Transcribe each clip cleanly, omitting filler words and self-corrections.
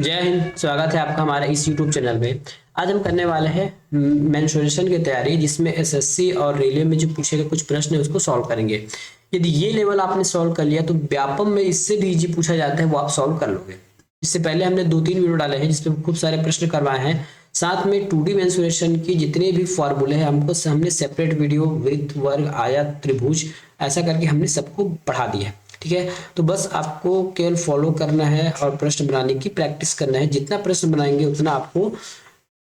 जय हिंद। स्वागत है आपका हमारे इस YouTube चैनल में। आज हम करने वाले हैं मेंसुरेशन की तैयारी, जिसमें एसएससी और रेलवे में जो पूछे गए कुछ प्रश्न है उसको सॉल्व करेंगे। यदि ये लेवल आपने सॉल्व कर लिया तो व्यापम में इससे भी इजी पूछा जाता है, वो आप सॉल्व कर लोगे। इससे पहले हमने 2-3 वीडियो डाले हैं जिसमें खूब सारे प्रश्न करवाए हैं। साथ में 2D मेंसुरेशन की जितने भी फॉर्मूले हैं हमने सेपरेट वीडियो वृत्त, वर्ग, आयत, त्रिभुज ऐसा करके हमने सबको बढ़ा दिया है। ठीक है, तो बस आपको केवल फॉलो करना है और प्रश्न बनाने की प्रैक्टिस करना है। जितना प्रश्न बनाएंगे उतना आपको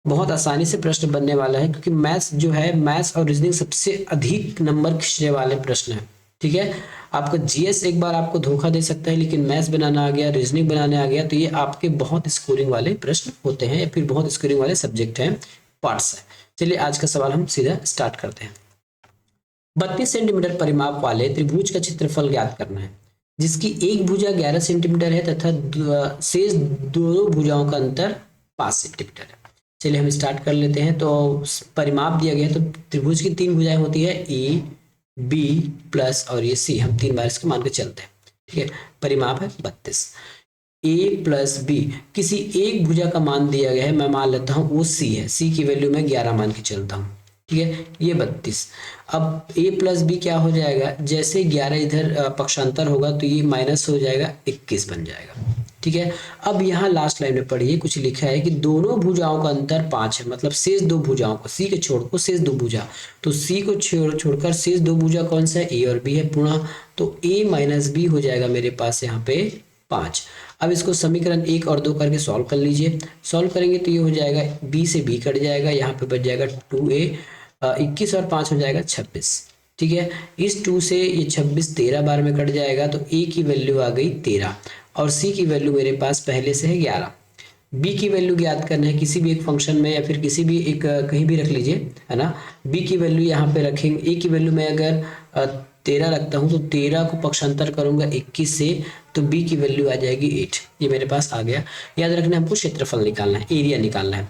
बहुत आसानी से प्रश्न बनने वाला है, क्योंकि मैथ्स जो है, मैथ्स और रीजनिंग सबसे अधिक नंबर खींचने वाले प्रश्न है। ठीक है, आपका जीएस एक बार आपको धोखा दे सकता है, लेकिन मैथ्स बनाना आ गया, रीजनिंग बनाने आ गया, तो ये आपके बहुत स्कोरिंग वाले प्रश्न होते हैं या फिर बहुत स्कोरिंग वाले सब्जेक्ट हैं, पार्ट्स है। चलिए आज का सवाल हम सीधा स्टार्ट करते हैं। 32 सेंटीमीटर परिमाप वाले त्रिभुज का क्षेत्रफल ज्ञात करना है, जिसकी एक भुजा 11 सेंटीमीटर है तथा शेष दोनों भुजाओं का अंतर 5 सेंटीमीटर है। चलिए हम स्टार्ट कर लेते हैं। तो परिमाप दिया गया है, तो त्रिभुज की 3 भुजाएं होती है, ए, बी प्लस और ये सी। हम 3 बार इसको मान के चलते हैं। ठीक है, परिमाप है 32। ए प्लस बी, किसी एक भुजा का मान दिया गया है, मैं मान लेता हूँ वो सी है, सी की वैल्यू मैं 11 मान के चलता हूँ। ठीक है, ये 32। अब a प्लस बी क्या हो जाएगा, जैसे 11 इधर पक्षांतर होगा तो ये माइनस हो जाएगा, 21 बन जाएगा। ठीक है, अब यहाँ लास्ट लाइन में पढ़िए, कुछ लिखा है कि दोनों भुजाओं का अंतर 5 है, मतलब शेष दो भुजाओं को, सी के छोड़ को शेष दो भुजा, तो सी को छोड़कर शेष दो भुजा कौन सा है, ए और बी है पूर्ण, तो a माइनस बी हो जाएगा मेरे पास यहाँ पे 5। अब इसको समीकरण 1 और 2 करके सॉल्व कर लीजिए। सॉल्व करेंगे तो ये हो जाएगा, b से b कट जाएगा, यहाँ पे बच जाएगा 2a, 21 और 5 हो जाएगा 26। ठीक है, इस 2 से ये 26 13 बार में कट जाएगा, तो a की वैल्यू आ गई 13 और c की वैल्यू मेरे पास पहले से है 11। b की वैल्यू ज्ञात करना है, किसी भी एक फंक्शन में या फिर किसी भी एक कहीं भी रख लीजिए, है ना। b की वैल्यू यहाँ पे रखेंगे, a की वैल्यू मैं अगर 13 रखता हूँ तो 13 को पक्षांतर करूंगा 21 से, तो b की वैल्यू आ जाएगी 8। ये मेरे पास आ गया। याद रखना हमको क्षेत्रफल निकालना है, एरिया निकालना है।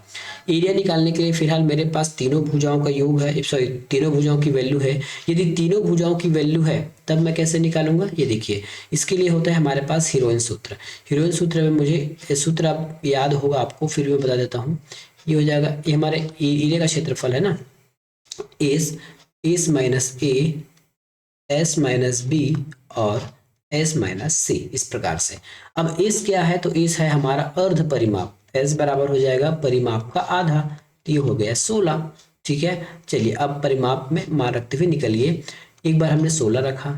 एरिया निकालने के लिए फिलहाल मेरे पास तीनों भुजाओं का योग है, सॉरी तीनों भुजाओं की वैल्यू है। यदि तीनों भुजाओं की वैल्यू है तब मैं कैसे निकालूंगा, ये देखिए। इसके लिए होता है हमारे पास हीरोइन सूत्र। हीरोइन सूत्र में मुझे सूत्र आप याद होगा आपको, फिर मैं बता देता हूँ। ये हो जाएगा, ये हमारे एरिया का क्षेत्रफल है ना, एस माइनस ए, एस माइनस बी और एस माइनस सी, इस प्रकार से। अब एस क्या है, तो एस है हमारा अर्ध परिमाप, एस बराबर हो जाएगा परिमाप का आधा, तो ये हो गया 16। ठीक है, चलिए अब परिमाप में मान रखते हुए निकलिए। एक बार हमने 16 रखा,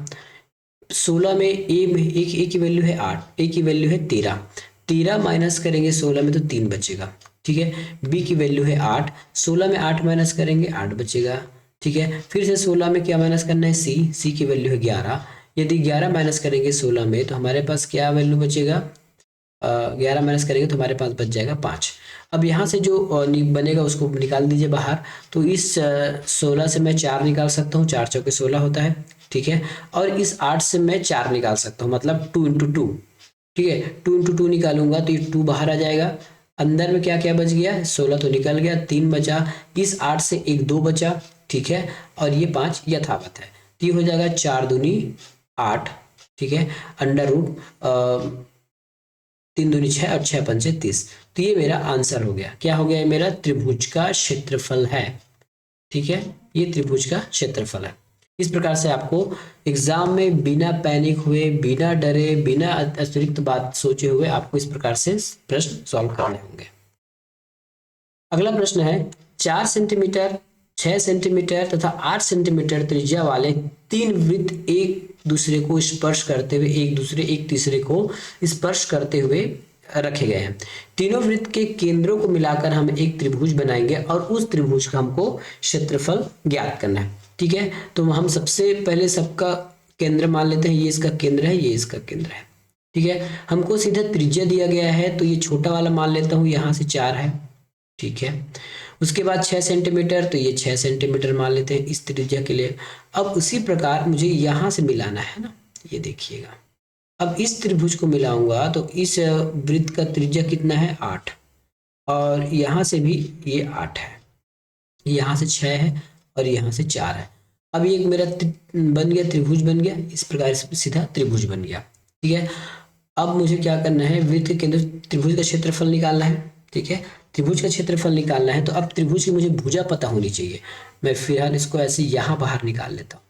16 में ए की वैल्यू है 8, ए की वैल्यू है 13, 13 माइनस करेंगे 16 में तो 3 बचेगा। ठीक है, बी की वैल्यू है 8, 16 में 8 माइनस करेंगे 8 बचेगा। ठीक है, फिर से 16 में क्या माइनस करना है, सी की वैल्यू है 11, यदि 11 माइनस करेंगे 16 में तो हमारे पास क्या वैल्यू बचेगा, 11 माइनस करेंगे तो हमारे पास बच जाएगा 5। अब यहाँ से जो बनेगा उसको निकाल दीजिए बाहर, तो इस 16 से मैं 4 निकाल सकता हूँ, 4 चौके 16 होता है। ठीक है, और इस 8 से मैं 4 निकाल सकता हूँ, मतलब 2 इंटू 2। ठीक है, 2 इंटू 2 निकालूंगा तो ये 2 बाहर आ जाएगा। अंदर में क्या क्या बच गया, 16 तो निकल गया, 3 बचा, इस 8 से एक 2 बचा। ठीक है, और ये 5 यथावत है, तो ये हो जाएगा 4 दूनी 8। ठीक है, अंडर रूट 3 दूनी 6 और 6 पंचे 30, तो ये मेरा आंसर हो गया। क्या हो गया, मेरा त्रिभुज का क्षेत्रफल है। ठीक है, ये त्रिभुज का क्षेत्रफल है। इस प्रकार से आपको एग्जाम में बिना पैनिक हुए, बिना डरे, बिना अतिरिक्त बात सोचे हुए आपको इस प्रकार से प्रश्न सॉल्व करने होंगे। अगला प्रश्न है, 4 सेंटीमीटर, 6 सेंटीमीटर तथा 8 सेंटीमीटर त्रिज्या वाले 3 वृत्त एक दूसरे को स्पर्श करते हुए, एक तीसरे को स्पर्श करते हुए रखे गए हैं। तीनों वृत्त के केंद्रों को मिलाकर हम एक त्रिभुज बनाएंगे और उस त्रिभुज का हमको क्षेत्रफल ज्ञात करना है। ठीक है, तो हम सबसे पहले सबका केंद्र मान लेते हैं, ये इसका केंद्र है, ये इसका केंद्र है। ठीक है, हमको सीधा त्रिज्या दिया गया है, तो ये छोटा वाला मान लेता हूँ, यहाँ से 4 है। ठीक है, उसके बाद 6 सेंटीमीटर, तो ये 6 सेंटीमीटर मान लेते हैं इस त्रिज्या के लिए। अब उसी प्रकार मुझे यहाँ से मिलाना है ना, ये देखिएगा। अब इस त्रिभुज को मिलाऊंगा तो इस वृत्त का त्रिज्या कितना है, 8, और यहाँ से भी ये 8 है, यहाँ से 6 है और यहाँ से 4 है। अब ये मेरा बन गया, त्रिभुज बन गया, इस प्रकार से सीधा त्रिभुज बन गया। ठीक है, अब मुझे क्या करना है, वृत्त के केंद्र त्रिभुज का क्षेत्रफल निकालना है। ठीक है, त्रिभुज का क्षेत्रफल निकालना है, तो अब त्रिभुज की मुझे भुजा पता होनी चाहिए। मैं फिलहाल इसको ऐसे यहाँ बाहर निकाल लेता हूँ,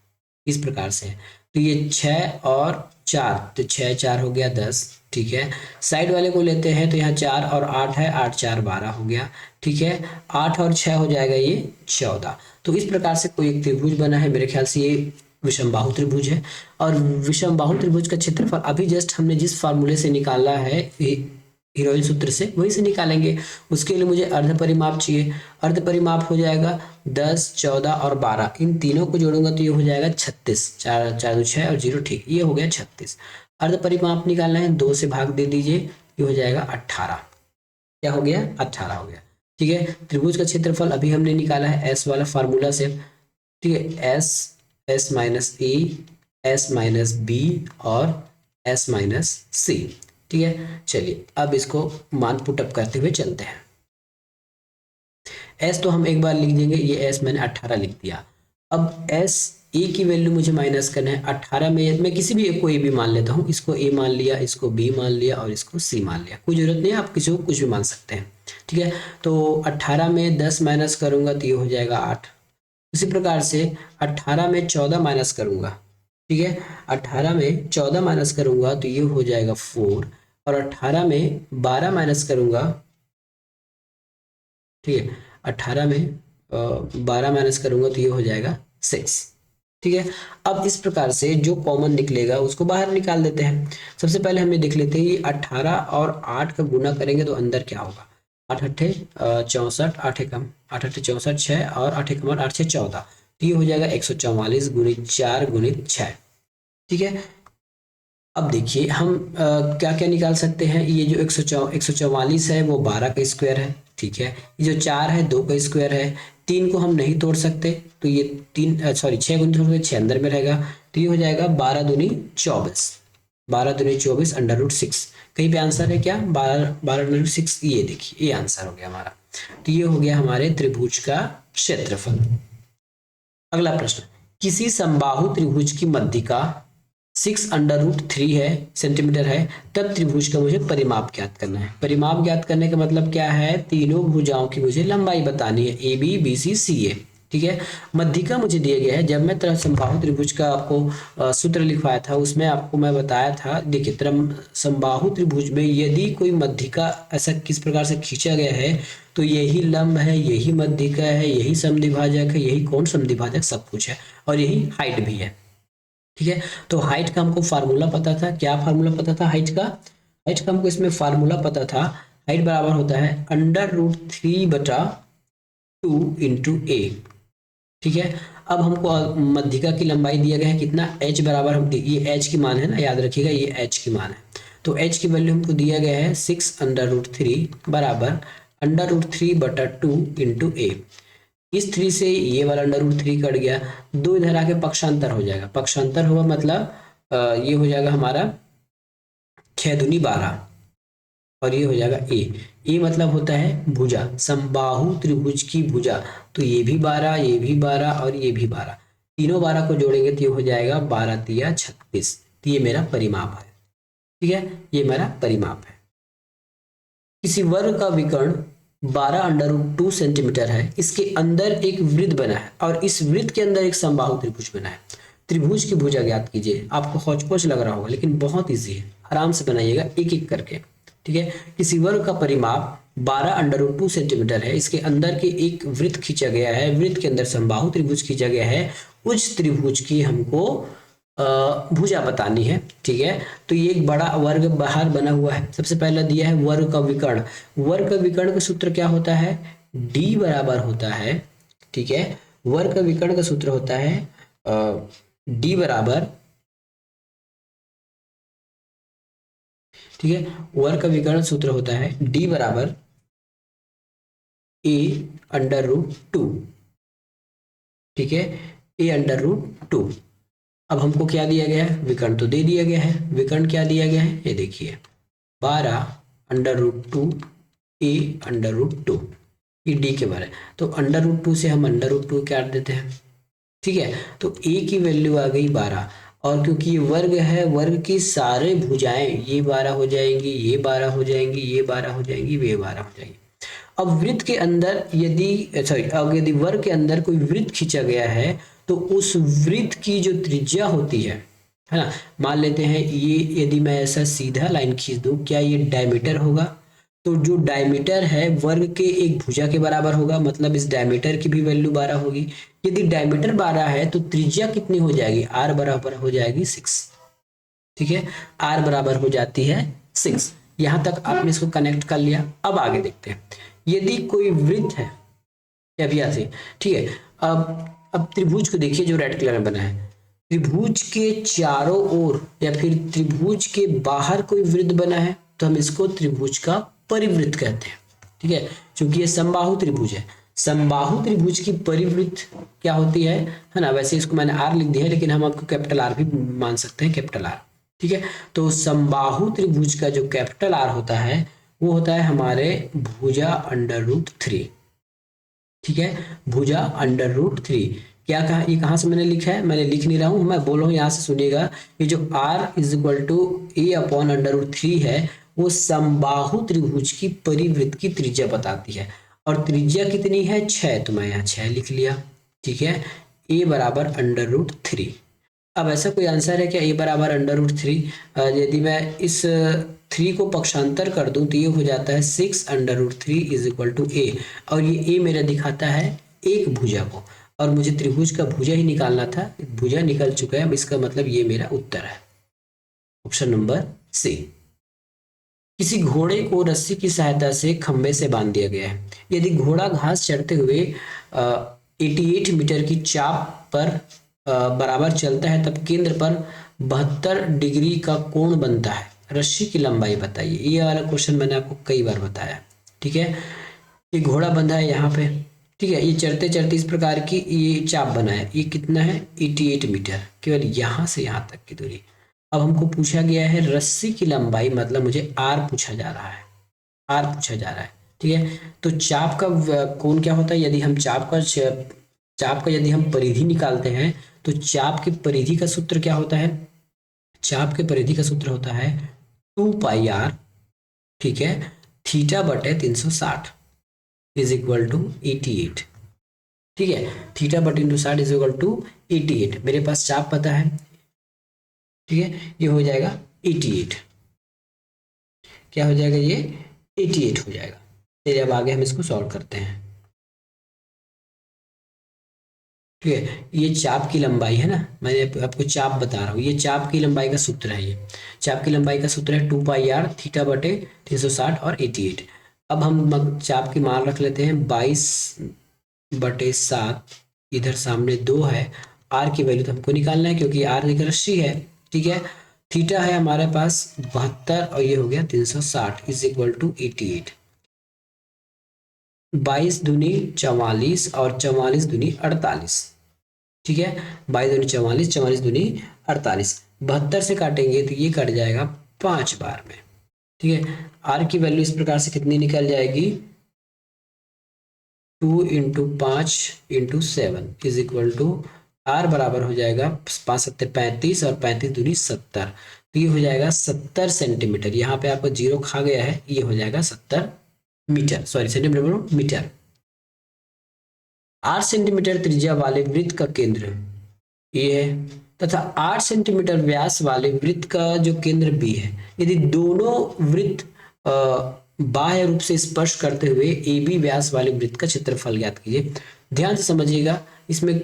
इस प्रकार से है। तो ये 6 और 4, तो 6 4 हो गया 10। ठीक है, साइड वाले को लेते हैं, तो यहाँ 4 और 8 है, 8 4 12 हो गया। ठीक है, 8 और 6 हो जाएगा ये 14। तो इस प्रकार से कोई एक त्रिभुज बना है, मेरे ख्याल से ये विषमबाहु त्रिभुज है। और विषमबाहु त्रिभुज का क्षेत्रफल अभी जस्ट हमने जिस फार्मूले से निकाला है, हीरोइन सूत्र से, वही से निकालेंगे। उसके लिए मुझे अर्ध परिमाप चाहिए। अर्ध परिमाप हो जाएगा 10 14 और 12, इन तीनों को जोड़ूंगा तो ये हो जाएगा 36। 4 4 6 और 0, ठीक, ये हो गया 36। अर्ध परिमाप निकालना है, 2 से भाग दे दीजिए, ये हो जाएगा 18। क्या हो गया, 18 हो गया। ठीक है, त्रिभुज का क्षेत्रफल अभी हमने निकाला है एस वाला फार्मूला से। ठीक है, एस, एस माइनस ए, एस माइनस बी और एस माइनस सी। ठीक है, चलिए अब इसको मान पुटअप करते हुए चलते हैं। एस तो हम एक बार लिख देंगे, ये एस मैंने 18 लिख दिया। अब एस ए की वैल्यू मुझे माइनस करना है। 18 में मैं किसी भी एक को ए भी मान लेता हूँ, इसको ए मान लिया, इसको बी मान लिया और इसको सी मान लिया, कोई जरूरत नहीं है, आप किसी को कुछ भी मान सकते हैं। ठीक है, तो 18 में 10 माइनस करूंगा तो ये हो जाएगा 8। उसी प्रकार से 18 में 14 माइनस करूंगा। ठीक है, 18 में 14 माइनस करूंगा तो ये हो जाएगा 4, और 18 में 12 माइनस करूंगा। ठीक है, 18 में 12 माइनस करूंगा तो ये हो जाएगा 6। ठीक है, अब इस प्रकार से जो कॉमन निकलेगा उसको बाहर निकाल देते हैं। सबसे पहले हम ये देख लेते हैं, ये 18 और 8 का गुना करेंगे तो अंदर क्या होगा। 8 8 64, 8 एकम 8 8 64, 6 और 8 एकम 8 6 14, तो ये हो जाएगा 144 गुणित 4 गुणित 6। ठीक है, अब देखिए हम क्या क्या निकाल सकते हैं। ये जो 144 है वो 12 का स्क्वायर है। ठीक है, ये जो 4 है 2 का स्क्वायर है। 3 को हम नहीं तोड़ सकते, तो ये 6 को नहीं तोड़ सकते, 6 अंदर में रहेगा, तो ये हो जाएगा 12 दूनी 24, 12 दूनी 24 अंडर रूट 6। कहीं पे आंसर है क्या, 12 अंडर रूट 6, ये देखिए ये आंसर हो गया हमारा। तो ये हो गया हमारे त्रिभुज का क्षेत्रफल। अगला प्रश्न, किसी समबाहु त्रिभुज की मध्यिका 6 अंडर रूट 3 है सेंटीमीटर है, तब त्रिभुज का मुझे परिमाप ज्ञात करना है। परिमाप ज्ञात करने का मतलब क्या है, तीनों भुजाओं की मुझे लंबाई बतानी है, ए बी बी सी सी ए। ठीक है, मध्यिका मुझे दिया गया है। जब मैं समबाहु त्रिभुज का आपको सूत्र लिखवाया था, उसमें आपको मैं बताया था, देखिए समबाहु त्रिभुज में यदि कोई मध्यिका ऐसा किस प्रकार से खींचा गया है, तो यही लंब है, यही मध्यिका है, यही समद्विभाजक है, यही कोण समद्विभाजक, सब कुछ है, और यही हाइट भी है। ठीक है, तो हाइट का हमको फार्मूला पता था। क्या फार्मूला पता था हाइट का, हाइट का हमको इसमें फार्मूला पता था। हाइट बराबर होता है अंडर रूट 3/2 इंटू ए। ठीक है, अब हमको मध्यिका की लंबाई दिया गया है कितना, h बराबर, हम ये h की मान है ना, याद रखिएगा ये h की मान है। तो h की वैल्यू हमको दिया गया है 6 अंडर रूट 3 बराबर अंडर रूट 3/2 इंटू ए। इस 3 से ये वाला अंडर रूट 3 कट गया, 2 इधर आके पक्षांतर हो जाएगा। पक्षांतर हुआ मतलब ये हो जाएगा हमारा 6 दूनी 12, और ये हो जाएगा ए मतलब होता है भुजा, समबाहु त्रिभुज की भुजा। तो ये भी 12, ये भी 12 और ये भी 12, तीनों 12 को जोड़ेंगे तो ये हो जाएगा 12 तिया 36। तो ये मेरा परिमाप है। ठीक है, ये मेरा परिमाप है। किसी वर्ग का विकर्ण 12 अंडर रूट 2 सेंटीमीटर है, इसके अंदर एक वृत्त बना है और इस वृत्त के अंदर एक समबाहु त्रिभुज बना है। त्रिभुज की भुजा ज्ञात कीजिए। आपको हौच-पौच लग रहा होगा, लेकिन बहुत इजी है, आराम से बनाइएगा एक एक करके। ठीक है, किसी वर्ग का परिमाप 12 अंडर रूट 2 सेंटीमीटर है, इसके अंदर के एक वृत्त खींचा गया है, वृत्त के अंदर समबाहु त्रिभुज खींचा गया है, उस त्रिभुज की हमको भुजा बतानी है। ठीक है, तो ये एक बड़ा वर्ग बाहर बना हुआ है। सबसे पहला दिया है वर्ग का विकर्ण। वर्ग का विकर्ण का सूत्र क्या होता है, d बराबर होता है, ठीक है, वर्ग का विकर्ण का सूत्र होता है d बराबर, ठीक है, वर्ग का विकर्ण सूत्र होता है d बराबर a अंडर रूट 2। ठीक है, a अंडर रूट 2। अब हमको क्या दिया गया है, विकर्ण तो दे दिया गया है। विकर्ण क्या दिया गया है, ये देखिए 12 under root 2 a under root 2, ये d के बारे। तो अंडर रूट 2 से हम अंडर रूट 2 काट देते हैं। ठीक है, तो a की वैल्यू आ गई 12 और क्योंकि ये वर्ग है, वर्ग की सारे भुजाएं ये 12 हो जाएंगी, ये 12 हो जाएंगी, ये 12 हो जाएंगी, ये 12 हो जाएंगी। अब वृत्त के अंदर यदि अब यदि वर्ग के अंदर कोई वृत्त खींचा गया है तो उस वृत्त की जो त्रिज्या होती है ना, मान लेते हैं ये, यदि मैं ऐसा सीधा लाइन खींच दूं, क्या ये डायमीटर होगा? तो जो डायमीटर है वर्ग के एक भुजा के बराबर होगा, मतलब इस डायमीटर की भी वैल्यू 12 होगी। यदि डायमीटर 12 है तो त्रिज्या कितनी हो जाएगी? r बराबर हो जाएगी 6। ठीक है, r बराबर हो जाती है 6। यहां तक आपने इसको कनेक्ट कर लिया। अब आगे देखते हैं, यदि कोई वृत्त है अभियासी, ठीक है, अब त्रिभुज को देखिए जो रेड कलर में बना है। त्रिभुज के चारों ओर या फिर त्रिभुज के बाहर कोई वृत्त बना है तो हम इसको त्रिभुज का परिवृत्त कहते हैं। ठीक है, क्योंकि ये समबाहु त्रिभुज है। समबाहु त्रिभुज की परिवृत्त क्या होती है ना, वैसे इसको मैंने आर लिख दिया है लेकिन हम आपको कैपिटल आर भी मान सकते हैं, कैपिटल आर। ठीक है, तो समबाहु त्रिभुज का जो कैपिटल आर होता है वो होता है हमारे भुजा √3। ठीक है, भुजा √3। क्या कहा, ये कहां से मैंने लिखा है? मैंने लिख नहीं रहा हूं, मैं बोल रहा हूं, यहां से सुनिएगा। ये जो r = a/√3 है वो समबाहु त्रिभुज की परिवृत्त की त्रिज्या बताती है। और त्रिज्या कितनी है? 6, तो मैं यहाँ 6 लिख लिया। ठीक है, a बराबर √3। अब ऐसा कोई आंसर है क्या a बराबर √3? यदि मैं इस 3 को पक्षांतर कर दूं तो ये हो जाता है 6√3 = a, और ये a मेरा दिखाता है एक भुजा को, और मुझे त्रिभुज का भुजा ही निकालना था, भुजा निकल चुका है। इसका मतलब ये मेरा उत्तर है, ऑप्शन नंबर सी। किसी घोड़े को रस्सी की सहायता से खंबे से बांध दिया गया है। यदि घोड़ा घास चढ़ते हुए 88 मीटर की चाप पर बराबर चलता है तब केंद्र पर 72 डिग्री का कोण बनता है। रस्सी की लंबाई बताइए। ये वाला क्वेश्चन मैंने आपको कई बार बताया। ठीक है, ये घोड़ा बंधा है यहाँ पे। ठीक है, ये चढ़ते चढ़ते इस प्रकार की ये चाप बना है। ये कितना है? 88 मीटर, केवल यहाँ से यहाँ तक की दूरी। अब हमको पूछा गया है रस्सी की लंबाई, मतलब मुझे आर पूछा जा रहा है, आर पूछा जा रहा है। ठीक है, तो चाप का कोण क्या होता है? यदि हम चाप का यदि हम परिधि निकालते हैं तो चाप की परिधि का सूत्र क्या होता है? चाप के परिधि का सूत्र होता है 2πr, ठीक है, θ/360 = 88। ठीक है, θ/360 = 88। मेरे पास चाप पता है। ठीक है, ये हो जाएगा 88। क्या हो जाएगा? ये 88 हो जाएगा। चलिए अब आगे हम इसको सॉल्व करते हैं। ठीक है, ये चाप की लंबाई है ना, मैंने आपको चाप बता रहा हूँ, ये चाप की लंबाई का सूत्र है। ये चाप की लंबाई का सूत्र है 2πr, θ/360 और 88। अब हम चाप की मान रख लेते हैं 22/7, इधर सामने 2 है। r की वैल्यू तो हमको निकालना है क्योंकि r एक रस्सी है। ठीक है, थीटा है हमारे पास 72 और ये हो गया 360 = 88। 22 दूनी 44 और 44 दूनी 48। ठीक है, 22 दूनी 44, 44 दूनी 48। 72 से काटेंगे तो ये कट जाएगा 5 बार में। ठीक है, r की वैल्यू इस प्रकार से कितनी निकल जाएगी? 2 × 5 × 7 r बराबर हो जाएगा 5 7 35 और 35 दूनी 70, तो ये हो जाएगा 70 सेंटीमीटर। यहाँ पे आपका 0 खा गया है, ये हो जाएगा 70 metre, sorry centimetre, metre. 8 centimetre त्रिज्या वाले वृत्त का केंद्र ए है तथा 8 सेंटीमीटर व्यास वाले वृत्त का जो केंद्र बी है। यदि दोनों वृत्त बाह्य रूप से स्पर्श करते हुए ए बी व्यास वाले वृत्त का क्षेत्रफल ज्ञात कीजिए। ध्यान से समझिएगा, इसमें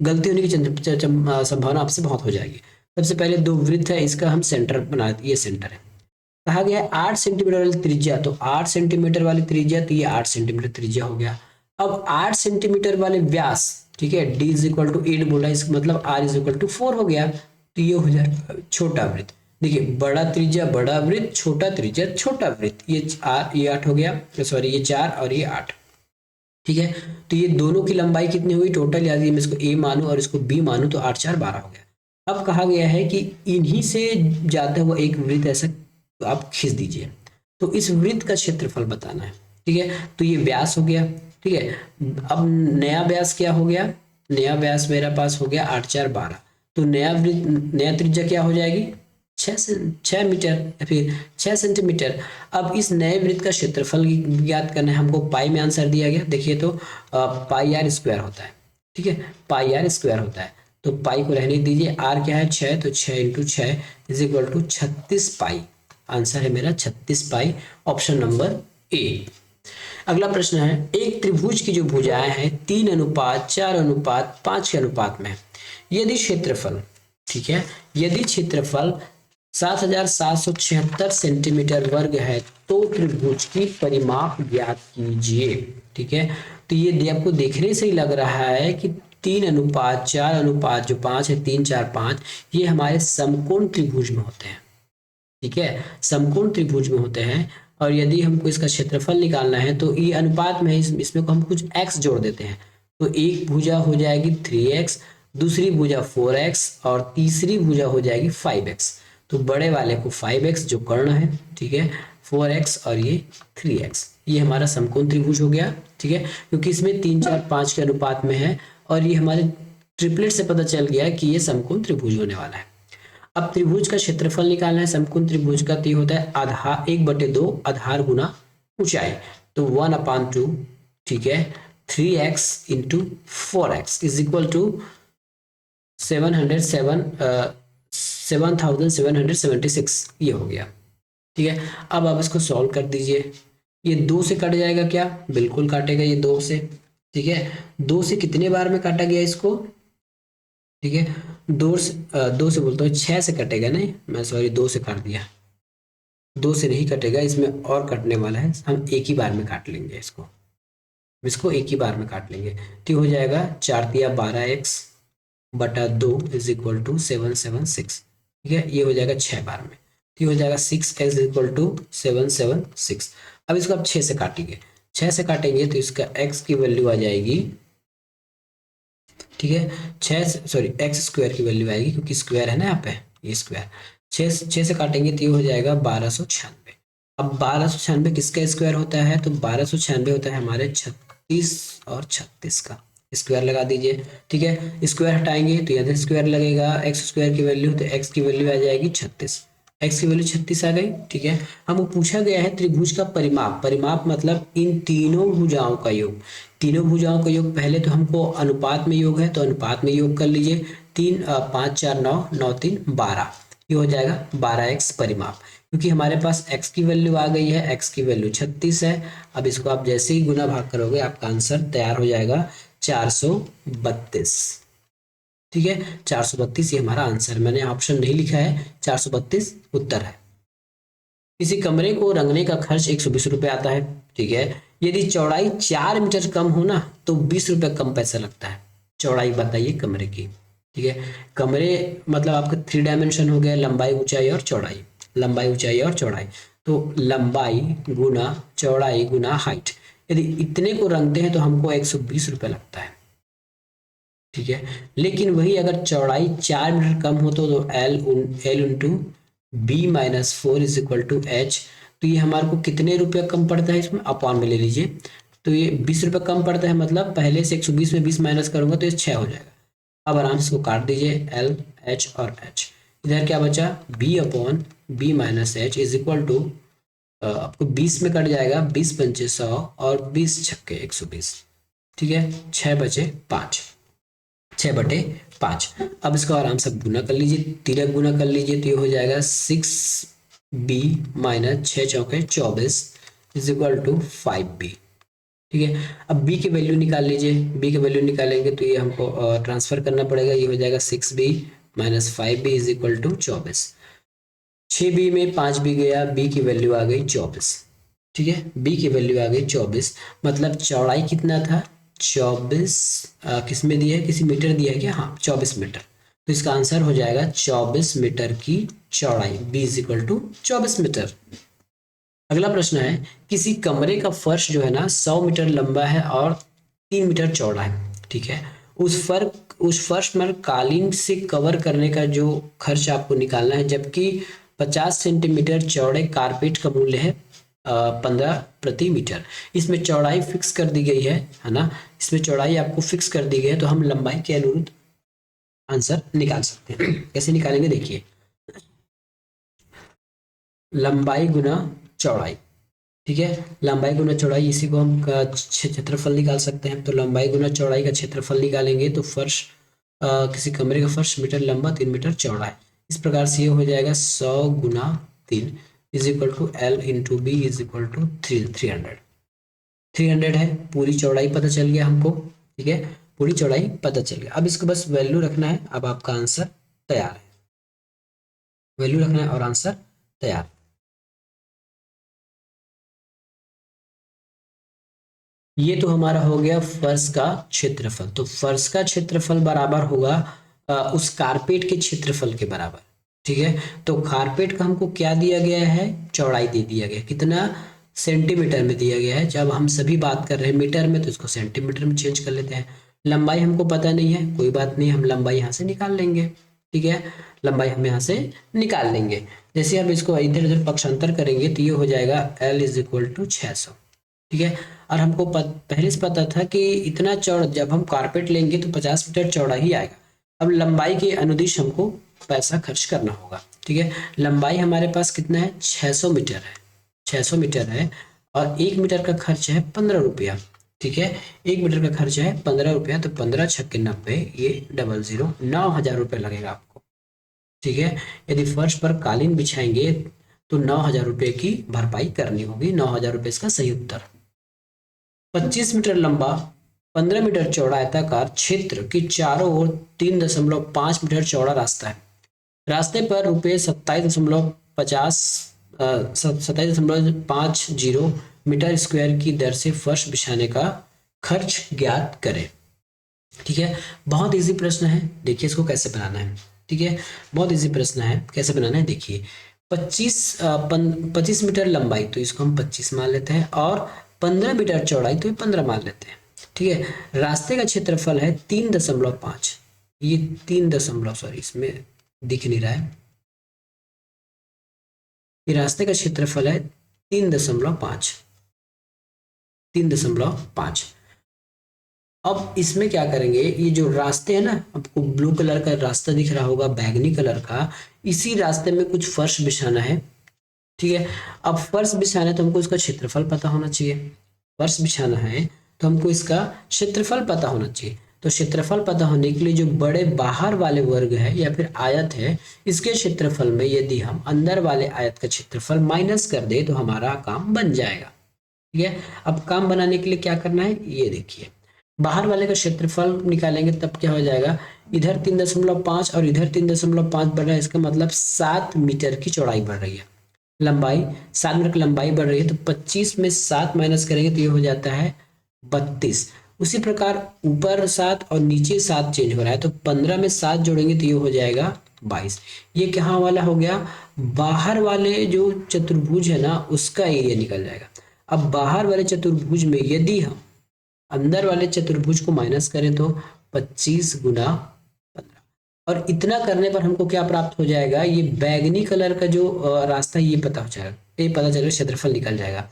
गलती होने की संभावना आपसे बहुत हो जाएगी। सबसे पहले 2 वृत्त है, इसका हम सेंटर बना, ये सेंटर है। कहा गया है 8 सेंटीमीटर वाली त्रिज्या, तो 8 सेंटीमीटर वाली त्रिज्या, तो ये 8 सेंटीमीटर त्रिज्या हो गया। अब 8 सेंटीमीटर वाले व्यास, ठीक है, d = 8 बोला, इसका मतलब r = 4 हो गया, तो ये हो जाएगा छोटा वृत्त। देखिए, बड़ा त्रिज्या बड़ा वृत्त, छोटा त्रिज्या छोटा वृत्त। ये 8 हो गया, सॉरी ये 4 और ये 8। ठीक है, तो ये दोनों की लंबाई कितनी हुई टोटल? यदि मैं इसको a मानूं और इसको b मानूं तो 8 4 12 हो गया। अब कहा गया है कि इन्हीं से जाता हुआ एक वृत्त ऐसा आप खींच दीजिए, तो इस वृत्त का क्षेत्रफल बताना है। ठीक है, तो ये व्यास हो गया। ठीक है, अब नया व्यास क्या हो गया? नया व्यास मेरा पास हो गया 8 4 12। तो नया त्रिज्या क्या हो जाएगी, 6 मीटर या फिर 6 सेंटीमीटर। अब इस नए वृत्त का क्षेत्रफल ज्ञात करना है हमको। पाई में आंसर दिया गया, देखिए तो पाई आर स्क्वायर होता है, ठीक है, पाई आर स्क्वायर होता है। तो पाई को रहने दीजिए, आर क्या है 6, तो 6 into 6 is equal to 36 pi. Answer है मेरा 36 पाई, ऑप्शन नंबर ए। अगला प्रश्न है, एक त्रिभुज की जो भुजाएं हैं 3:4:5 के अनुपात में है। यदि क्षेत्रफल, ठीक है, यदि क्षेत्रफल 7,776 सेंटीमीटर वर्ग है तो त्रिभुज की परिमाप ज्ञात कीजिए। ठीक है, तो ये आपको देखने से ही लग रहा है कि 3:4:5 है, 3, 4, 5, ये हमारे समकोण त्रिभुज में होते हैं। ठीक है, समकोण त्रिभुज में होते हैं। और यदि हमको इसका क्षेत्रफल निकालना है तो ये अनुपात में है, इसमें को हम कुछ x जोड़ देते हैं। तो एक भुजा हो जाएगी 3x, दूसरी भुजा 4x और तीसरी भुजा हो जाएगी 5x। तो बड़े वाले को 5x जो कर्ण है, ठीक है, 4x और ये 3x, ये हमारा समकोण त्रिभुज हो गया। ठीक है, क्योंकि इसमें 3, 4, 5 के अनुपात में है और ये हमारे ट्रिपलेट से पता चल गया कि ये समकोण त्रिभुज होने वाला है। अब त्रिभुज का क्षेत्रफल निकालना है समकोण त्रिभुज का, तो ये होता है आधार 1/2 आधार गुना ऊंचाई, तो 1/2, ठीक है, 3x into 4x is equal to 7,776 ये हो गया। ठीक है, अब आप इसको सॉल्व कर दीजिए। ये 2 से कट जाएगा क्या, बिल्कुल काटेगा ये 2 से। ठीक है, 2 से कितने बार में काटा गया इसको, ठीक है, 2 से बोलता हूँ 6 से कटेगा, नहीं मैं सॉरी 2 से काट दिया, 2 से नहीं कटेगा, इसमें और कटने वाला है, हम एक ही बार में काट लेंगे इसको एक ही बार में काट लेंगे। तो हो जाएगा 4×12x बटा 2 इज इक्वल टू 776। ठीक है, ये हो जाएगा 6 बार में, तो हो जाएगा 6x इज इक्वल टू 776। अब इसको आप 6 से काटेंगे, 6 से काटेंगे तो इसका x की वैल्यू आ जाएगी, ठीक है, 6 एक्स स्क्वायर की वैल्यू आएगी, क्योंकि स्क्वायर है ना यहाँ पे, ये स्क्वायर 6 से काटेंगे तो ये हो जाएगा 1296। अब 1296 किसका स्क्वायर होता है, तो 1296 होता है हमारे 36 और 36 का स्क्वायर लगा दीजिए। ठीक है, स्क्वायर हटाएंगे तो यहाँ स्क्वायर लगेगा, एक्स स्क्वायर की वैल्यू, तो एक्स की वैल्यू आ जाएगी 36, एक्स की वैल्यू 36 आ गई। ठीक है, हमको पूछा गया है त्रिभुज का परिमाप, परिमाप मतलब इन तीनों भुजाओं का योग, तीनों भुजाओं का योग। पहले तो हमको अनुपात में योग है, तो अनुपात में योग कर लीजिए, 3, 5, 4, 9, 9, 3, 12, ये हो जाएगा 12x परिमाप। क्योंकि हमारे पास x की वैल्यू आ गई है, x की वैल्यू 36 है। अब इसको आप जैसे ही गुना भाग करोगे आपका आंसर तैयार हो जाएगा 432। ठीक है, 432 ये हमारा आंसर, मैंने ऑप्शन नहीं लिखा है, 432 उत्तर है। किसी कमरे को रंगने का खर्च 120 रुपये आता है। ठीक है, यदि चौड़ाई 4 मीटर कम हो ना तो 20 रुपये कम पैसा लगता है। चौड़ाई बताइए कमरे की। ठीक है, कमरे मतलब आपका 3 डायमेंशन हो गया, लंबाई, ऊंचाई और चौड़ाई, लंबाई, ऊंचाई और चौड़ाई। तो लंबाई गुना चौड़ाई गुना हाइट, यदि इतने को रंगते हैं तो हमको 120 रुपये लगता है। ठीक है, लेकिन वही अगर चौड़ाई 4 मीटर कम हो तो L into B minus 4 is equal to H, तो ये हमारे को कितने रुपये कम पड़ता है, इसमें अपॉन में ले लीजिए, तो ये 20 रुपये कम पड़ता है, मतलब पहले से 120 में 20 माइनस करूंगा तो ये 6 हो जाएगा। अब आराम से इसको काट दीजिए, L, H और H, इधर क्या बचा, B upon B minus H is equal to, आपको 20 में कट जाएगा, 20 पंचे 100 और 20 छक्के 120। ठीक है, 6 बचे 5, 6/5। अब इसको आराम से गुना कर लीजिए, तिरक गुना कर लीजिए, तो ये हो जाएगा 6b माइनस 6 चौके 24 इज इक्वल टू 5b। ठीक है, अब b की वैल्यू निकाल लीजिए, b की वैल्यू निकालेंगे तो ये हमको ट्रांसफर करना पड़ेगा, ये हो जाएगा 6b minus 5b is equal to 24। 6b में 5b गया, b की वैल्यू आ गई 24। ठीक है, b की वैल्यू आ गई 24, मतलब चौड़ाई कितना था, 24, किस में दिया है, किसी मीटर दिया है क्या, हाँ 24 मीटर, तो इसका आंसर हो जाएगा 24 मीटर की चौड़ाई, b is equal to 24 metre. अगला प्रश्न है, किसी कमरे का फर्श जो है ना 100 मीटर लंबा है और 3 मीटर चौड़ा है। ठीक है, उस फर्श पर कालीन से कवर करने का जो खर्च आपको निकालना है, जबकि 50 सेंटीमीटर चौड़े कारपेट का मूल्य है 15 प्रति मीटर। इसमें चौड़ाई फिक्स कर दी गई है ना, इसमें चौड़ाई आपको फिक्स कर दी गई है, तो हम लंबाई के अनुरूप आंसर निकाल सकते हैं। कैसे निकालेंगे देखिए, लंबाई गुना चौड़ाई, ठीक है, लंबाई गुना चौड़ाई, इसी को हम क्षेत्रफल निकाल सकते हैं। तो लंबाई गुना चौड़ाई का क्षेत्रफल निकालेंगे तो फर्श किसी कमरे का फर्श मीटर लंबा 3 मीटर चौड़ा है। इस प्रकार से ये हो जाएगा 100 गुना 3 is equal to L into B is equal to 300। 300 है, पूरी चौड़ाई पता चल गया हमको, ठीक है, पूरी चौड़ाई पता चल गया। अब इसको बस वैल्यू रखना है, अब आपका आंसर तैयार है, वैल्यू रखना है और आंसर तैयार। ये तो हमारा हो गया फर्श का क्षेत्रफल। तो फर्श का क्षेत्रफल बराबर होगा उस कारपेट के क्षेत्रफल के बराबर, ठीक है। तो कारपेट का हमको क्या दिया गया है, चौड़ाई दे दिया गया, कितना, सेंटीमीटर में दिया गया है। जब हम सभी बात कर रहे हैं मीटर में तो इसको सेंटीमीटर में चेंज कर लेते हैं। लंबाई हमको पता नहीं है, कोई बात नहीं, हम लंबाई यहाँ से निकाल लेंगे, ठीक है, लंबाई हम यहाँ से निकाल लेंगे। जैसे हम इसको इधर उधर पक्षांतर करेंगे तो ये हो जाएगा L इज इक्वल टू 600, ठीक है। और हमको पहले से पता था कि इतना चौड़ा, जब हम कारपेट लेंगे तो 50 मीटर चौड़ा ही आएगा। अब लंबाई के अनुदिश हमको पैसा खर्च करना होगा, ठीक है। लंबाई हमारे पास कितना है, 600 मीटर है, 600 मीटर है, और 1 मीटर का खर्च है 15 रुपया, ठीक है, 1 मीटर का खर्च है 15 रुपया। तो 15 छक्के 90, ये 00, 9,000 रुपये लगेगा आपको, ठीक है। यदि फर्श पर कालीन बिछाएंगे तो 9,000 रुपये की भरपाई करनी होगी। 9,000 रुपये इसका सही उत्तर। 25 मीटर लंबा 15 मीटर चौड़ा आयताकार क्षेत्र की चारों ओर 3.5 मीटर चौड़ा रास्ता है। रास्ते पर रुपये 27.50 मीटर स्क्वायर की दर से फर्श बिछाने का खर्च ज्ञात करें, ठीक है। बहुत इजी प्रश्न है, देखिए इसको कैसे बनाना है, ठीक है, बहुत इजी प्रश्न है, कैसे बनाना है देखिए। 25 मीटर लंबाई, तो इसको हम 25 मान लेते हैं, और 15 मीटर चौड़ाई, तो ये 15 मान लेते हैं, ठीक है। रास्ते का क्षेत्रफल है 3.5, ये 3 सॉरी इसमें दिख नहीं रहा है, ये रास्ते का क्षेत्रफल है 3.5, 3.5। अब इसमें क्या करेंगे, ये जो रास्ते हैं ना, आपको ब्लू कलर का रास्ता दिख रहा होगा, बैगनी कलर का, इसी रास्ते में कुछ फर्श बिछाना है, ठीक है। अब फर्श बिछाना है तो हमको इसका क्षेत्रफल पता होना चाहिए, फर्श बिछाना है तो हमको इसका क्षेत्रफल पता होना चाहिए। तो क्षेत्रफल पता होने के लिए जो बड़े बाहर वाले वर्ग है या फिर आयत है, इसके क्षेत्रफल में यदि हम अंदर वाले आयत का क्षेत्रफल माइनस कर दे तो हमारा काम बन जाएगा, ठीक है। अब काम बनाने के लिए क्या करना है, ये देखिए, बाहर वाले का क्षेत्रफल निकालेंगे तब क्या हो जाएगा, इधर 3.5 और इधर 3.5 बढ़ रहा है, इसका मतलब 7 मीटर की चौड़ाई बढ़ रही है, लंबाई 7 मीटर की लंबाई बढ़ रही है। तो 25 में 7 माइनस करेंगे तो ये हो जाता है 32। उसी प्रकार ऊपर 7 और नीचे 7 चेंज हो रहा है, तो 15 में 7 जोड़ेंगे तो ये हो जाएगा 22। ये कहाँ वाला हो गया, बाहर वाले जो चतुर्भुज है ना उसका एरिया निकल जाएगा। अब बाहर वाले चतुर्भुज में यदि हम अंदर वाले चतुर्भुज को माइनस करें तो 25 गुना 15, और इतना करने पर हमको क्या प्राप्त हो जाएगा, ये बैगनी कलर का जो रास्ता है ये पता हो जाएगा, ये पता चलेगा, क्षेत्रफल निकल जाएगा।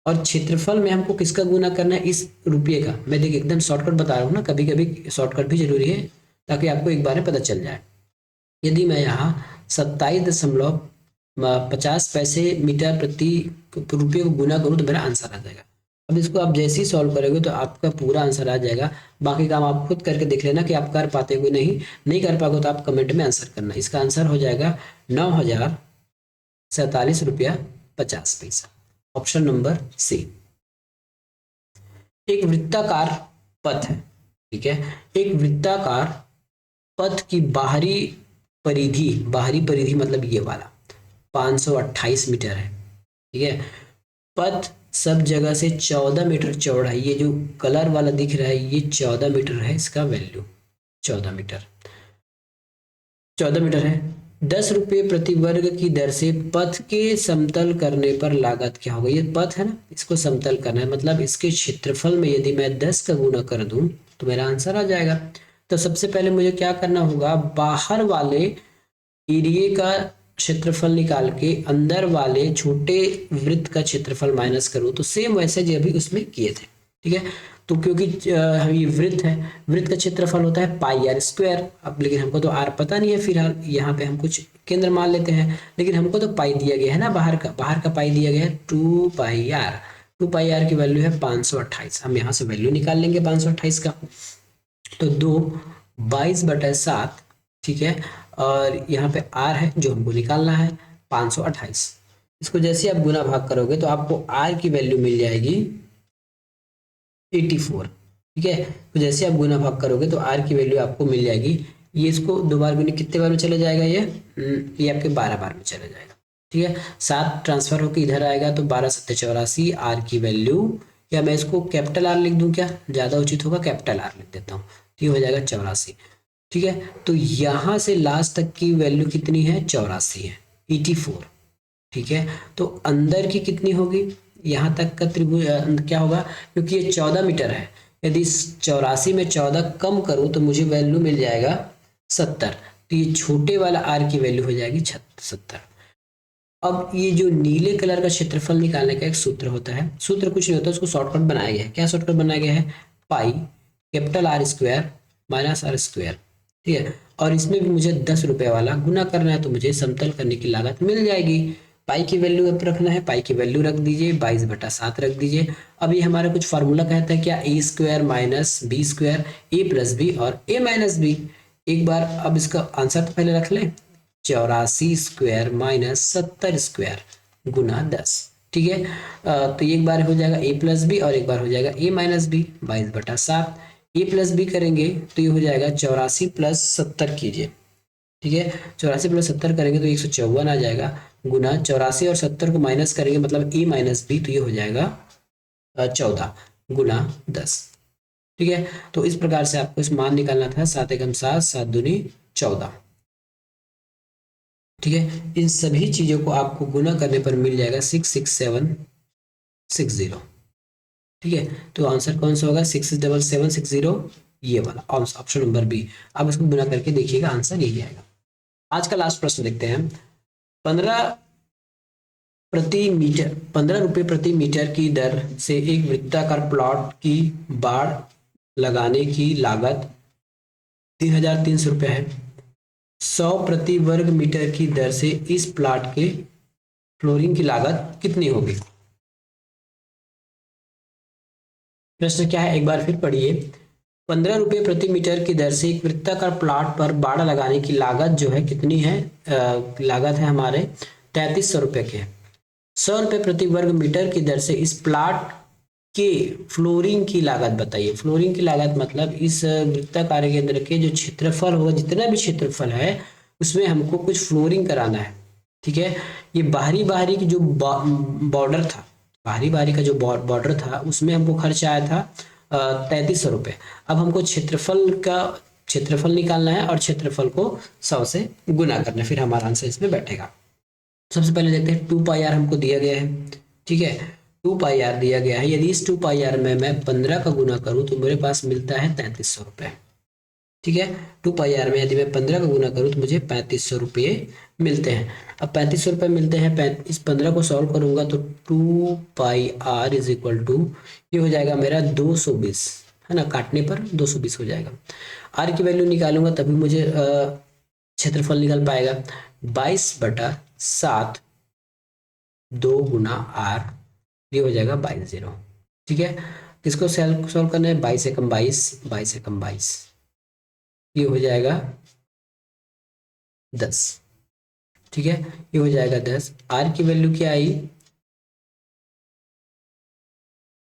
और क्षेत्रफल में हमको किसका गुना करना है, इस रुपये का। मैं देखिए एकदम शॉर्टकट बता रहा हूँ ना, कभी कभी शॉर्टकट भी जरूरी है ताकि आपको एक बार में पता चल जाए। यदि मैं यहाँ 27.50 मीटर प्रति रुपये को गुना करूँ तो मेरा आंसर आ जाएगा। अब इसको आप जैसे ही सॉल्व करोगे तो आपका पूरा आंसर आ जाएगा। बाकी काम आप खुद करके देख लेना कि आप कर पाते हो नहीं कर पाओगे तो आप कमेंट में आंसर करना। इसका आंसर हो जाएगा 9,047 रुपया 50 पैसा, ऑप्शन नंबर सी। एक वृत्ताकार पथ है, ठीक है, एक वृत्ताकार पथ की बाहरी परिधि मतलब ये वाला 528 मीटर है, ठीक है। पथ सब जगह से 14 मीटर चौड़ा है, ये जो कलर वाला दिख रहा है ये 14 मीटर है, इसका वैल्यू 14 मीटर है। 10 रुपये प्रति वर्ग की दर से पथ के समतल करने पर लागत क्या होगा, ये पथ है ना, इसको समतल करना है, मतलब इसके क्षेत्रफल में यदि मैं 10 का गुना कर दूं तो मेरा आंसर आ जाएगा। तो सबसे पहले मुझे क्या करना होगा, बाहर वाले एरिया का क्षेत्रफल निकाल के अंदर वाले छोटे वृत्त का क्षेत्रफल माइनस करूं, तो सेम वैसे जो अभी उसमें किए थे, ठीक है। तो क्योंकि ये वृत्त है, वृत्त का क्षेत्रफल होता है पाई आर स्क्वायर। अब लेकिन हमको तो आर पता नहीं है, फिलहाल यहाँ पे हम कुछ केंद्र मान लेते हैं, लेकिन हमको तो पाई दिया गया है ना, बाहर का पाई दिया गया है 2 पाई आर। 2 पाई आर की वैल्यू है 528। हम यहाँ से वैल्यू निकाल लेंगे 528 का। तो 2 22/7, ठीक है। और यहाँ पे आर है जो हमको निकालना है 528। इसको जैसे आप गुना भाग करोगे तो आपको आर की वैल्यू मिल जाएगी 84, ठीक है। तो जैसे आप गुना भाग करोगे तो आर की वैल्यू आपको मिल जाएगी, ये इसको 2 बार गुने कितने बार में चले जाएगा, ये आपके 12 बार में चले जाएगा, ठीक है। 7 ट्रांसफर होकर इधर आएगा तो 12×7=84 आर की वैल्यू, या मैं इसको कैपिटल आर लिख दूं, क्या ज़्यादा उचित होगा, कैपिटल आर लिख देता हूँ, तो ये हो जाएगा 84, ठीक है। तो यहाँ से लास्ट तक की वैल्यू कितनी है, 84 है, 84, ठीक है। तो अंदर की कितनी होगी, यहाँ तक का त्रिभुज क्या होगा, क्योंकि ये 14 मीटर है, यदि 84 में 14 कम करूँ तो मुझे वैल्यू मिल जाएगा 70। तो ये छोटे वाला आर की वैल्यू हो जाएगी 70। अब ये जो नीले कलर का क्षेत्रफल निकालने का एक सूत्र होता है, सूत्र कुछ नहीं होता, उसको शॉर्टकट बनाया गया है। क्या शॉर्टकट बनाया गया है, pi capital R square minus R square, ठीक है। और इसमें भी मुझे 10 रुपए वाला गुना करना है, तो मुझे समतल करने की लागत मिल जाएगी। पाई की वैल्यू अब रखना है, पाई की वैल्यू रख दीजिए 22/7 रख दीजिए। अब ये हमारा कुछ फार्मूला कहता है क्या, ए स्क्वायर माइनस बी स्क्वायर, ए प्लस बी और ए माइनस बी। एक बार अब इसका आंसर तो पहले रख लें, 84 स्क्वायर माइनस 70 स्क्वायर गुना 10, ठीक है। तो एक बार हो जाएगा ए प्लस बी और एक बार हो जाएगा ए माइनस बी, 22/7। ए प्लस बी करेंगे तो ये हो जाएगा 84 प्लस 70 कीजिए, ठीक है। 84 प्लस 70 करेंगे तो 154 आ जाएगा, गुना 84 और 70 को माइनस करेंगे मतलब ए माइनस बी, तो ये हो जाएगा 14 गुना 10, ठीक है। तो इस प्रकार से आपको इस मान निकालना था, 7 एकम 7, 7 दूनी 14, ठीक है। इन सभी चीजों को आपको गुना करने पर मिल जाएगा 66760, ठीक है। तो आंसर कौन सा होगा, 66760, ये वाला ऑप्शन नंबर बी। अब इसको गुना करके देखिएगा, आंसर यही आएगा। आज का लास्ट प्रश्न देखते हैं। 15 रुपए प्रति मीटर की दर से एक वृत्ताकार प्लॉट की बाड़ लगाने की लागत 3300 रुपये है। 100 प्रति वर्ग मीटर की दर से इस प्लॉट के फ्लोरिंग की लागत कितनी होगी। प्रश्न क्या है, एक बार फिर पढ़िए। 15 रुपये प्रति मीटर की दर से एक वृत्ताकार प्लॉट पर बाड़ लगाने की लागत जो है कितनी है, लागत है हमारे 3300 रुपये के। 100 रुपये प्रति वर्ग मीटर की दर से इस प्लॉट के फ्लोरिंग की लागत बताइए। फ्लोरिंग की लागत मतलब इस वृत्ताकार केंद्र के जो क्षेत्रफल होगा, जितना भी क्षेत्रफल है उसमें हमको कुछ फ्लोरिंग कराना है, ठीक है। ये बाहरी की जो बॉर्डर था, बाहरी का जो बॉर्डर था उसमें हमको खर्च आया था 3300 रुपये। अब हमको क्षेत्रफल निकालना है और क्षेत्रफल को 100 से गुना करना है, फिर हमारा आंसर इसमें बैठेगा। सबसे पहले देखते हैं 2 पाई आर हमको दिया गया है, ठीक है। 2 पाई आर दिया गया है, यदि इस 2 पाई आर में मैं 15 का गुना करूं तो मेरे पास मिलता है 3300 रुपये, ठीक है। 2 पाई आर में यदि मैं 15 का गुना करूं तो मुझे 3500 रुपये मिलते हैं। अब 3500 रुपये मिलते हैं, इस 15 को सॉल्व करूंगा तो 2 पाई आर इज इक्वल टू, ये हो जाएगा मेरा 220, है ना, काटने पर 220 हो जाएगा। आर की वैल्यू निकालूंगा तभी मुझे क्षेत्रफल निकल पाएगा, 22/7 2 गुना आर, ये हो जाएगा 22, ठीक है। किसको सॉल्व करना है, 22 एकम 22, 22 एकम 22, ये हो जाएगा 10, ठीक है। ये हो जाएगा 10। आर की वैल्यू क्या आई,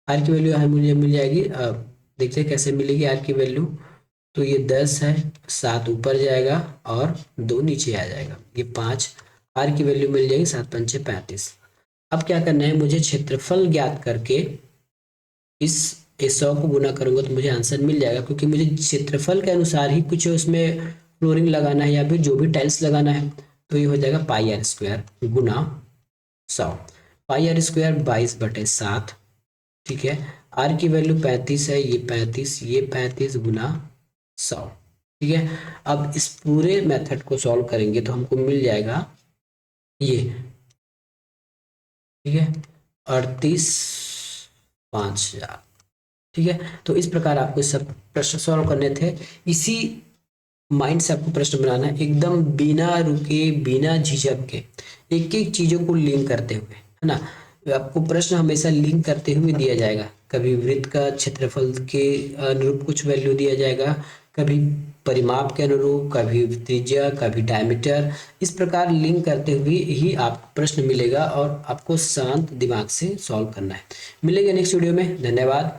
आर की वैल्यू मुझे मिल जाएगी, देखते हैं कैसे मिलेगी आर की वैल्यू। तो ये 10 है, 7 ऊपर जाएगा और 2 नीचे आ जाएगा, ये 5। आर की वैल्यू मिल जाएगी 7×5 = 35। अब क्या करना है, मुझे क्षेत्रफल ज्ञात करके इस 100 को गुना करूंगा तो मुझे आंसर मिल जाएगा, क्योंकि मुझे क्षेत्रफल के अनुसार ही कुछ उसमें फ्लोरिंग लगाना है या फिर जो भी टाइल्स लगाना है। तो ये हो जाएगा पाई आर स्क्वायर गुना 100। पाई आर स्क्वायर 22/7, ठीक है। आर की वैल्यू 35 है, ये 35, ये 35 गुना 100, ठीक है। अब इस पूरे मेथड को सॉल्व करेंगे तो हमको मिल जाएगा ये, ठीक है, 38,05,000, ठीक है, तो इस प्रकार आपको सब प्रश्न सॉल्व करने थे। इसी माइंड से आपको प्रश्न बनाना है, एकदम बिना रुके बिना झिझक के एक एक चीजों को लिंक करते हुए, है ना। आपको प्रश्न हमेशा लिंक करते हुए दिया जाएगा, कभी वृत्त का क्षेत्रफल के अनुरूप कुछ वैल्यू दिया जाएगा, कभी परिमाप के अनुरूप, कभी त्रिज्या, कभी डायमीटर। इस प्रकार लिंक करते हुए ही आपको प्रश्न मिलेगा और आपको शांत दिमाग से सॉल्व करना है। मिलेंगे नेक्स्ट वीडियो में, धन्यवाद।